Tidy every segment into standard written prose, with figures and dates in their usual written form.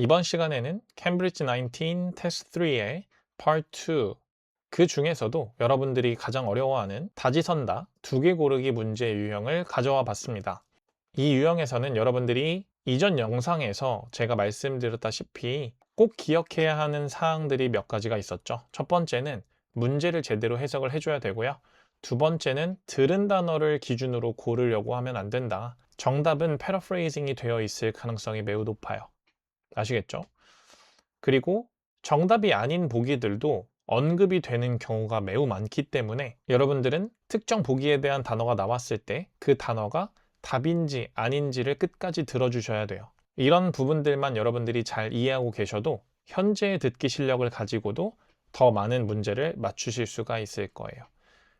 이번 시간에는 캠브리지 19 테스트 3의 Part 2 그 중에서도 여러분들이 가장 어려워하는 다지선다 두 개 고르기 문제 유형을 가져와 봤습니다. 이 유형에서는 여러분들이 이전 영상에서 제가 말씀드렸다시피 꼭 기억해야 하는 사항들이 몇 가지가 있었죠. 첫 번째는 문제를 제대로 해석을 해줘야 되고요. 두 번째는 들은 단어를 기준으로 고르려고 하면 안 된다. 정답은 패러프레이징이 되어 있을 가능성이 매우 높아요. 아시겠죠? 그리고 정답이 아닌 보기들도 언급이 되는 경우가 매우 많기 때문에 여러분들은 특정 보기에 대한 단어가 나왔을 때 그 단어가 답인지 아닌지를 끝까지 들어주셔야 돼요. 이런 부분들만 여러분들이 잘 이해하고 계셔도 현재의 듣기 실력을 가지고도 더 많은 문제를 맞추실 수가 있을 거예요.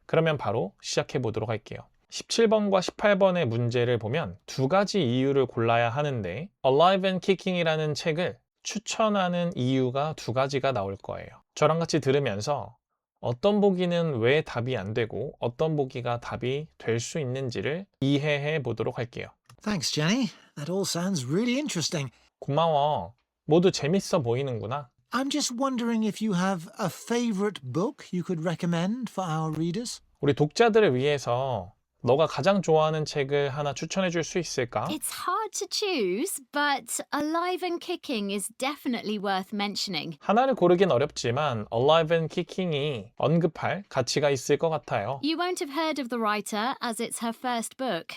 그러면 바로 시작해 보도록 할게요. 17번과 18번의 문제를 보면 두 가지 이유를 골라야 하는데 Alive and Kicking이라는 책을 추천하는 이유가 두 가지가 나올 거예요. 저랑 같이 들으면서 어떤 보기는 왜 답이 안 되고 어떤 보기가 답이 될 수 있는지를 이해해 보도록 할게요. Thanks, Jenny. That all sounds really interesting. 고마워. 모두 재밌어 보이는구나. I'm just wondering if you have a favorite book you could recommend for our readers? 우리 독자들을 위해서 너가 가장 좋아하는 책을 하나 추천해 줄 수 있을까? It's hard to choose, but Alive and Kicking is definitely worth mentioning. 하나를 고르긴 어렵지만 Alive and Kicking이 언급할 가치가 있을 것 같아요. You won't have heard of the writer as it's her first book.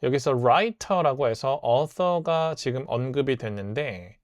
여기서 writer라고 해서 author가 지금 언급이 됐는데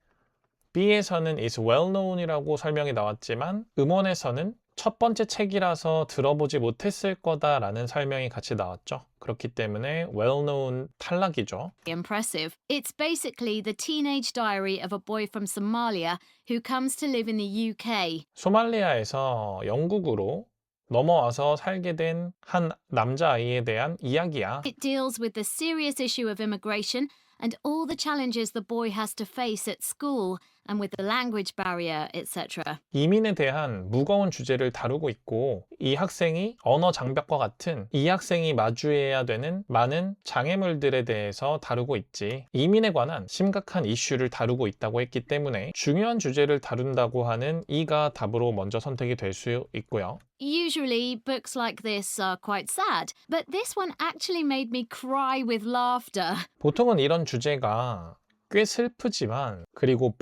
B에서는 is well known이라고 설명이 나왔지만 음원에서는 첫 번째 책이라서 들어보지 못했을 거다라는 설명이 같이 나왔죠. 그렇기 때문에 well known 탈락이죠. Impressive. It's basically the teenage diary of a boy from Somalia who comes to live in the UK. 소말리아에서 영국으로 넘어와서 살게 된 한 남자아이에 대한 이야기야. It deals with the serious issue of immigration and all the challenges the boy has to face at school and with the language barrier, etc. 이민에 대한 무거운 주제를 다루고 있고 이 학생이 언어 장벽과 같은 이 학생이 마주해야 되는 많은 장애물들에 대해서 다루고 있지. 이민에 관한 심각한 이슈를 다루고 있다고 했기 때문에 중요한 주제를 다룬다고 하는 이가 답으로 먼저 선택이 될 수 있고요. Usually, books like this are quite sad, but this one actually made me cry with laughter. 보통은 이런 주제가 꽤 슬프지만 그리고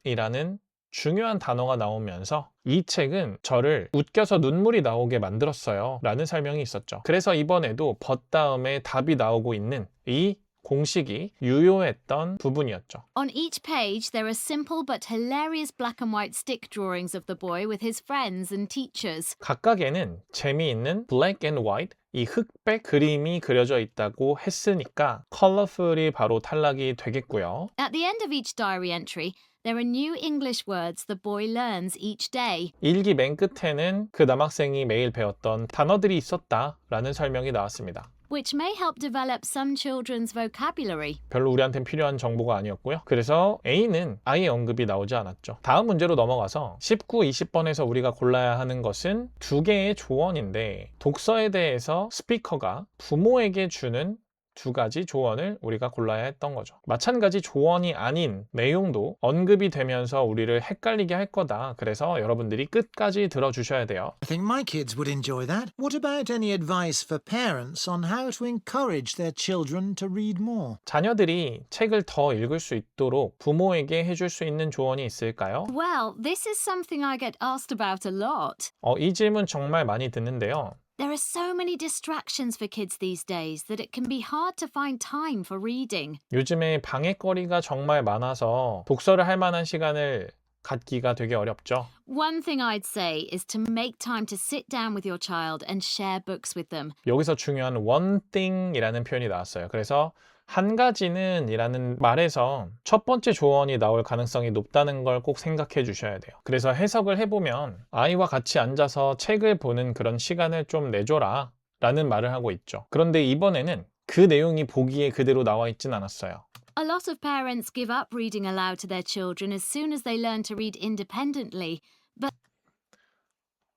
but이라는 중요한 단어가 나오면서 이 책은 저를 웃겨서 눈물이 나오게 만들었어요 라는 설명이 있었죠. 그래서 이번에도 but 다음에 답이 나오고 있는 이 공식이 유효했던 부분이었죠. On each page, there are simple but hilarious black and white stick drawings of the boy with his friends and teachers. 각각에는 재미있는 black and white 이 흑백 그림이 그려져 있다고 했으니까 컬러풀이 바로 탈락이 되겠고요. At the end of each diary entry, there are new English words the boy learns each day. 일기 맨 끝에는 그 남학생이 매일 배웠던 단어들이 있었다라는 설명이 나왔습니다. Which may help develop some children's vocabulary. 별로 우리한테는 필요한 정보가 아니었고요. 그래서 A는 아예 언급이 나오지 않았죠. 다음 문제로 넘어가서 19, 20번에서 우리가 골라야 하는 것은 두 개의 조언인데 독서에 대해서 스피커가 부모에게 주는 두 가지 조언을 우리가 골라야 했던 거죠. 마찬가지 조언이 아닌 내용도 언급이 되면서 우리를 헷갈리게 할 거다. 그래서 여러분들이 끝까지 들어주셔야 돼요. I think my kids would enjoy that. What about any advice for parents on how to encourage their children to read more? 자녀들이 책을 더 읽을 수 있도록 부모에게 해줄 수 있는 조언이 있을까요? Well, this is something I get asked about a lot. 이 질문 정말 많이 듣는데요. There are so many distractions for kids these days that it can be hard to find time for reading. 요즘에 방해거리가 정말 많아서 독서를 할 만한 시간을 갖기가 되게 어렵죠. One thing I'd say is to make time to sit down with your child and share books with them. 여기서 중요한 one thing이라는 표현이 나왔어요. 그래서 한 가지는 이라는 말에서 첫 번째 조언이 나올 가능성이 높다는 걸 꼭 생각해 주셔야 돼요. 그래서 해석을 해보면 아이와 같이 앉아서 책을 보는 그런 시간을 좀 내줘라 라는 말을 하고 있죠. 그런데 이번에는 그 내용이 보기에 그대로 나와 있진 않았어요. A lot of parents give up reading aloud to their children as soon as they learn to read independently.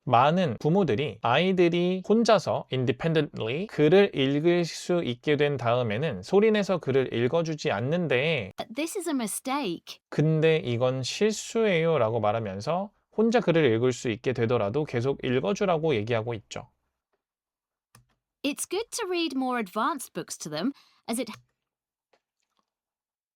많은 부모들이 아이들이 혼자서 independently 글을 읽을 수 있게 된 다음에는 소리내서 글을 읽어주지 않는데 This is a mistake. 근데 이건 실수예요 라고 말하면서 혼자 글을 읽을 수 있게 되더라도 계속 읽어주라고 얘기하고 있죠. It's good to read more advanced books to them, as it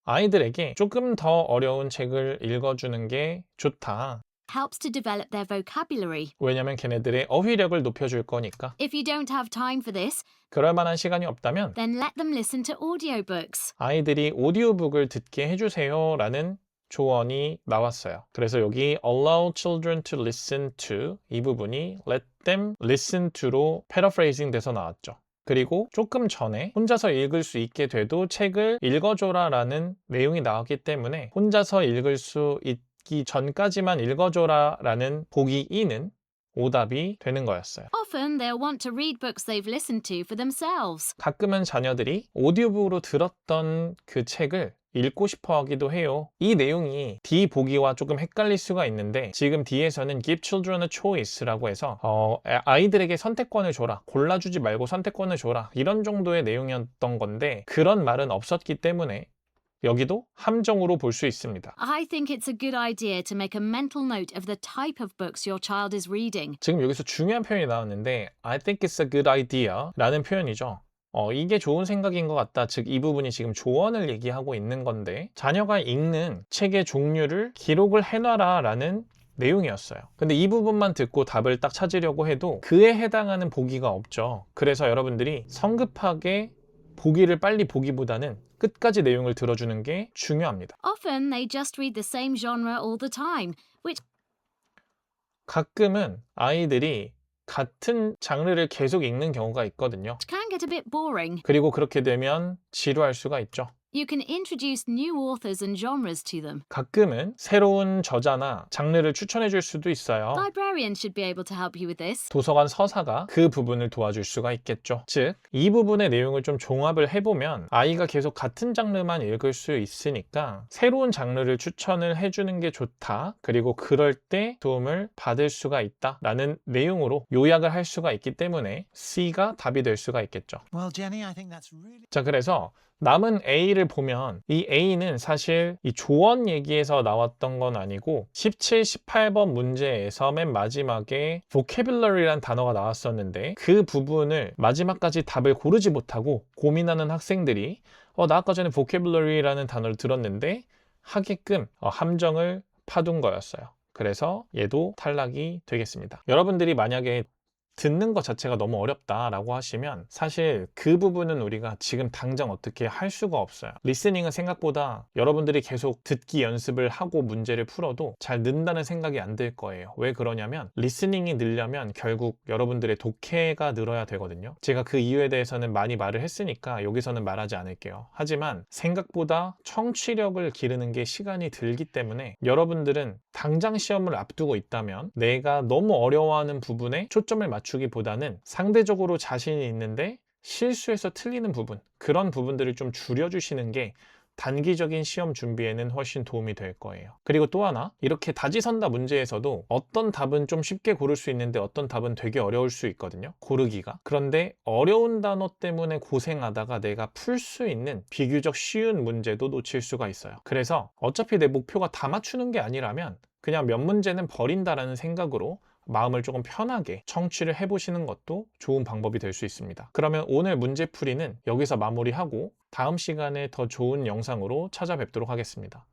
아이들에게 조금 더 어려운 책을 읽어주는 게 좋다. helps to develop their vocabulary. 왜냐면 걔네들의 어휘력을 높여줄 거니까. If you don't have time for this, 그럴 만한 시간이 없다면 then let them listen to audiobooks. 아이들이 오디오북을 듣게 해주세요 라는 조언이 나왔어요. 그래서 여기 allow children to listen to 이 부분이 let them listen to로 paraphrasing 돼서 나왔죠. 그리고 조금 전에 혼자서 읽을 수 있게 돼도 책을 읽어줘라 라는 내용이 나왔기 때문에 혼자서 읽을 수 있기 전까지만 읽어줘라 라는 보기 2는 오답이 되는 거였어요. Often they'll want to read books they've listened to for themselves. 가끔은 자녀들이 오디오북으로 들었던 그 책을 읽고 싶어 하기도 해요. 이 내용이 D 보기와 조금 헷갈릴 수가 있는데 지금 D에서는 give children a choice라고 해서 아이들에게 선택권을 줘라. 골라주지 말고 선택권을 줘라. 이런 정도의 내용이었던 건데 그런 말은 없었기 때문에 여기도 함정으로 볼 수 있습니다. I think it's a good idea to make a mental note of the type of books your child is reading. 지금 여기서 중요한 표현이 나왔는데 I think it's a good idea 라는 표현이죠. 이게 좋은 생각인 것 같다. 즉, 이 부분이 지금 조언을 얘기하고 있는 건데 자녀가 읽는 책의 종류를 기록을 해놔라 라는 내용이었어요. 근데 이 부분만 듣고 답을 딱 찾으려고 해도 그에 해당하는 보기가 없죠. 그래서 여러분들이 성급하게 보기를 빨리 보기보다는 끝까지 내용을 들어주는 게 중요합니다. Often they just read the same genre all the time, which 가끔은 아이들이 같은 장르를 계속 읽는 경우가 있거든요. can get a bit boring. 그리고 그렇게 되면 지루할 수가 있죠. You can introduce new authors and genres to them. 가끔은 새로운 저자나 장르를 추천해 줄 수도 있어요. Librarians should be able to help you with this. 도서관 서사가 그 부분을 도와줄 수가 있겠죠. 즉, 이 부분의 내용을 좀 종합을 해보면 아이가 계속 같은 장르만 읽을 수 있으니까 새로운 장르를 추천을 해주는 게 좋다. 그리고 그럴 때 도움을 받을 수가 있다. 라는 내용으로 요약을 할 수가 있기 때문에 C가 답이 될 수가 있겠죠. Well, Jenny, I think that's really... 자, 그래서 남은 A를 보면 이 A는 사실 이 조언 얘기에서 나왔던 건 아니고 17, 18번 문제에서 맨 마지막에 vocabulary란 단어가 나왔었는데 그 부분을 마지막까지 답을 고르지 못하고 고민하는 학생들이 나 아까 전에 vocabulary라는 단어를 들었는데 하게끔 함정을 파둔 거였어요. 그래서 얘도 탈락이 되겠습니다. 여러분들이 만약에 듣는 것 자체가 너무 어렵다라고 하시면 사실 그 부분은 우리가 지금 당장 어떻게 할 수가 없어요. 리스닝은 생각보다 여러분들이 계속 듣기 연습을 하고 문제를 풀어도 잘 는다는 생각이 안 들 거예요. 왜 그러냐면 리스닝이 늘려면 결국 여러분들의 독해가 늘어야 되거든요. 제가 그 이유에 대해서는 많이 말을 했으니까 여기서는 말하지 않을게요. 하지만 생각보다 청취력을 기르는 게 시간이 들기 때문에 여러분들은 당장 시험을 앞두고 있다면 내가 너무 어려워하는 부분에 초점을 맞추기보다는 상대적으로 자신이 있는데 실수해서 틀리는 부분, 그런 부분들을 좀 줄여주시는 게 단기적인 시험 준비에는 훨씬 도움이 될 거예요. 그리고 또 하나, 이렇게 다지선다 문제에서도 어떤 답은 좀 쉽게 고를 수 있는데 어떤 답은 되게 어려울 수 있거든요. 고르기가. 그런데 어려운 단어 때문에 고생하다가 내가 풀 수 있는 비교적 쉬운 문제도 놓칠 수가 있어요. 그래서 어차피 내 목표가 다 맞추는 게 아니라면 그냥 몇 문제는 버린다라는 생각으로 마음을 조금 편하게 청취를 해보시는 것도 좋은 방법이 될 수 있습니다. 그러면 오늘 문제풀이는 여기서 마무리하고 다음 시간에 더 좋은 영상으로 찾아뵙도록 하겠습니다.